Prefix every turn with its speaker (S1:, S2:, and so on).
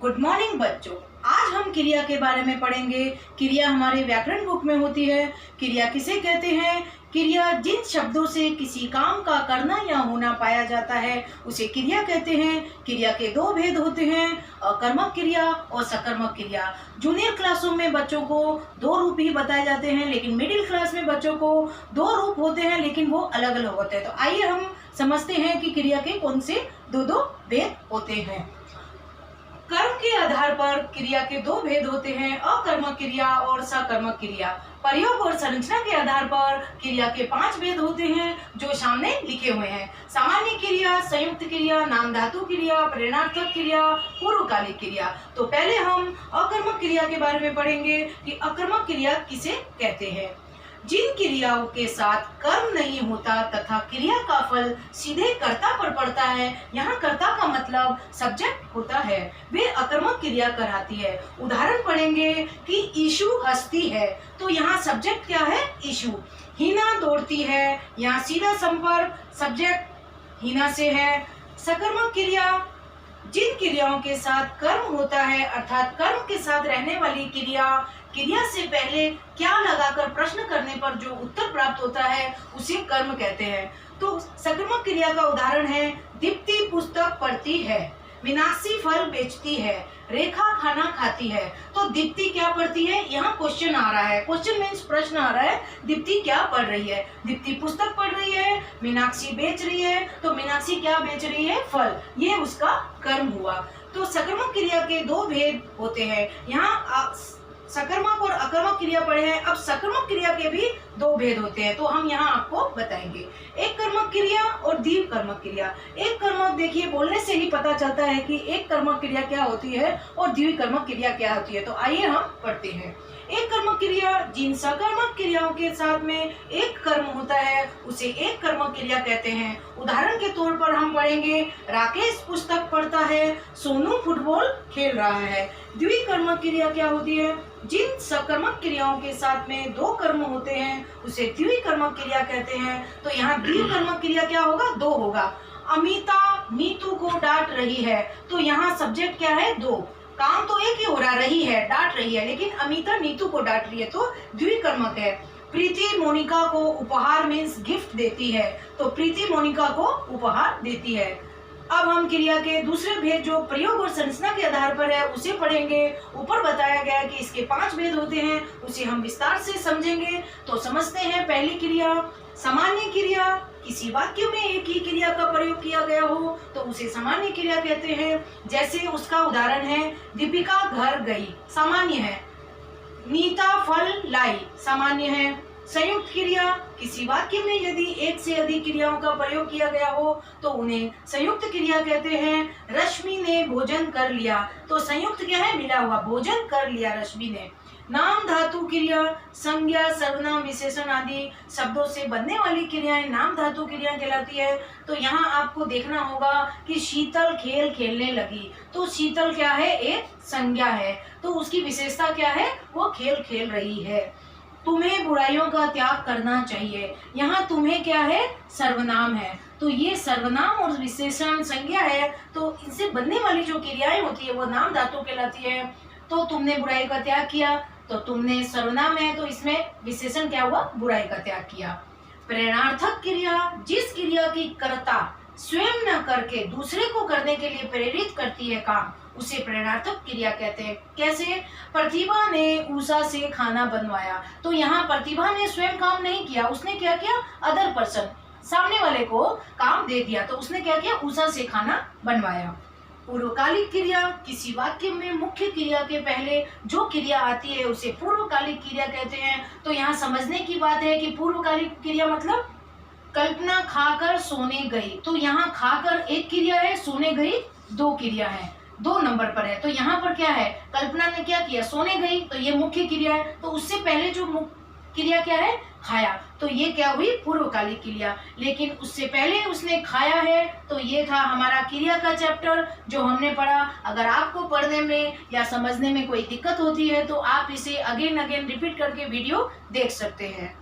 S1: Good morning बच्चों। आज हम क्रिया के बारे में पढ़ेंगे। क्रिया हमारे व्याकरण बुक में होती है। क्रिया किसे कहते हैं? क्रिया जिन शब्दों से किसी काम का करना या होना पाया जाता है उसे क्रिया कहते हैं। क्रिया के दो भेद होते हैं, अकर्मक क्रिया और सकर्मक क्रिया। जूनियर क्लासों में बच्चों को दो रूप ही बताए जाते हैं, लेकिन मिडिल क्लास में बच्चों को दो रूप होते हैं, लेकिन वो अलग अलग होते हैं। तो आइए हम समझते हैं कि क्रिया के कौन से दो भेद होते हैं। कर्म के आधार पर क्रिया के दो भेद होते हैं, अकर्मक क्रिया और सकर्मक क्रिया। प्रयोग और संरचना के आधार पर क्रिया के 5 भेद होते हैं जो सामने लिखे हुए हैं। सामान्य क्रिया, संयुक्त क्रिया, नाम धातु क्रिया, प्रेरणार्थक क्रिया, पूर्वकालिक क्रिया। तो पहले हम अकर्मक क्रिया के बारे में पढ़ेंगे कि अकर्मक क्रिया किसे कहते हैं। जिन क्रियाओं के साथ कर्म नहीं होता तथा क्रिया का फल सीधे कर्ता पर पड़ता है, यहाँ कर्ता का मतलब सब्जेक्ट होता है, वे अकर्मक क्रिया कहलाती है। उदाहरण पढ़ेंगे कि ईशु हंसती है, तो यहाँ सब्जेक्ट क्या है? ईशु। हीना दौड़ती है, यहाँ सीधा संपर्क सब्जेक्ट हीना से है। सकर्मक क्रिया जिन क्रियाओं के साथ कर्म होता है अर्थात कर्म के साथ रहने वाली क्रिया से पहले क्या लगाकर प्रश्न करने पर जो उत्तर प्राप्त होता है उसे कर्म कहते हैं। तो सकर्मक क्रिया का उदाहरण है, दीप्ति पुस्तक पढ़ती है, मीनाक्षी फल बेचती है, रेखा खाना खाती है। तो दीप्ति क्या पढ़ती है? यहाँ क्वेश्चन आ रहा है, क्वेश्चन मीन्स प्रश्न आ रहा है। दीप्ति क्या पढ़ रही है? दीप्ति पुस्तक पढ़ रही है। मीनाक्षी बेच रही है, तो मीनाक्षी क्या बेच रही है? फल। ये उसका कर्म हुआ। तो सकर्मक क्रिया के दो भेद होते हैं। यहाँ सकर्मक और अकर्मक क्रिया पढ़े हैं, अब सकर्मक क्रिया के भी दो भेद होते हैं, तो हम यहाँ आपको बताएंगे। एक कर्मक क्रिया और द्विव कर्मक क्रिया। एक कर्मक देखिए बोलने से ही पता चलता है कि एक कर्मक क्रिया क्या होती है और द्विव कर्मक क्रिया क्या होती है। तो आइए हम पढ़ते हैं। एक कर्मक क्रिया जिन सकर्मक क्रियाओं के साथ में एक कर्म होता है उसे एक कर्मक क्रिया कहते हैं। उदाहरण के तौर पर हम पढ़ेंगे, राकेश पुस्तक पढ़ता है, सोनू फुटबॉल खेल रहा है। द्विकर्मक क्रिया क्या होती है? जिन सकर्मक क्रियाओं के साथ में दो कर्म होते हैं उसे द्विकर्मक क्रिया कहते हैं। तो यहाँ द्विकर्मक क्रिया क्या होगा? दो होगा। अमिता नीतू को डांट रही है, तो यहाँ सब्जेक्ट क्या है? दो। काम तो एक ही हो रहा, रही है, डांट रही है, लेकिन अमिता नीतू को डांट रही है, तो द्विकर्मक है। प्रीति मोनिका को उपहार मीन्स गिफ्ट देती है, तो प्रीति मोनिका को उपहार देती है। अब हम क्रिया के दूसरे भेद जो प्रयोग और संरचना के आधार पर है उसे पढ़ेंगे। ऊपर बताया गया कि इसके 5 भेद होते हैं, उसे हम विस्तार से समझेंगे। तो समझते हैं। पहली क्रिया, सामान्य क्रिया। किसी वाक्य में एक ही क्रिया का प्रयोग किया गया हो तो उसे सामान्य क्रिया कहते हैं। जैसे उसका उदाहरण है, दीपिका घर गई, सामान्य है। नीता फल लाई, सामान्य है। संयुक्त क्रिया, किसी वाक्य में यदि एक से अधिक क्रियाओं का प्रयोग किया गया हो तो उन्हें संयुक्त क्रिया कहते हैं। रश्मि ने भोजन कर लिया, तो संयुक्त क्या है? मिला हुआ, भोजन कर लिया रश्मि ने। नाम धातु क्रिया, संज्ञा सर्वनाम विशेषण आदि शब्दों से बनने वाली क्रियाएं नाम धातु क्रिया कहलाती है। तो यहाँ आपको देखना होगा कि शीतल खेल खेलने लगी, तो शीतल क्या है? एक संज्ञा है, तो उसकी विशेषता क्या है? वो खेल खेल रही है। तुम्हें बुराइयों का त्याग करना चाहिए, यहाँ तुम्हें क्या है? सर्वनाम है, तो ये सर्वनाम और विशेषण संज्ञा है, तो इनसे बनने वाली जो क्रियाएं होती है वो नाम धातु कहलाती है। तो तुमने बुराई का त्याग किया, तो तुमने सर्वनाम है, तो इसमें विशेषण क्या हुआ? बुराई का त्याग किया। प्रेरणार्थक क्रिया, जिस क्रिया की कर्ता स्वयं न करके दूसरे को करने के लिए प्रेरित करती है काम, उसे प्रेरणार्थक क्रिया कहते हैं। कैसे? प्रतिभा ने उषा से खाना बनवाया, तो यहाँ प्रतिभा ने स्वयं काम नहीं किया, उसने क्या किया? अदर पर्सन, सामने वाले को काम दे दिया, तो उसने क्या किया? उषा से खाना बनवाया। पूर्वकालिक क्रिया, किसी वाक्य में मुख्य क्रिया के पहले जो क्रिया आती है उसे पूर्वकालिक क्रिया कहते हैं। तो यहाँ समझने की बात है कि पूर्वकालिक क्रिया मतलब कल्पना खाकर सोने गई, तो यहाँ खाकर एक क्रिया है, सोने गई दो क्रिया है, 2 नंबर पर है। तो यहाँ पर क्या है? कल्पना ने क्या किया? सोने गई, तो ये मुख्य क्रिया है। तो उससे पहले जो क्रिया क्या है? खाया, तो ये क्या हुई? पूर्वकालिक क्रिया। लेकिन उससे पहले उसने खाया है, तो ये था हमारा क्रिया का चैप्टर जो हमने पढ़ा। अगर आपको पढ़ने में या समझने में कोई दिक्कत होती है तो आप इसे अगेन रिपीट करके वीडियो देख सकते हैं।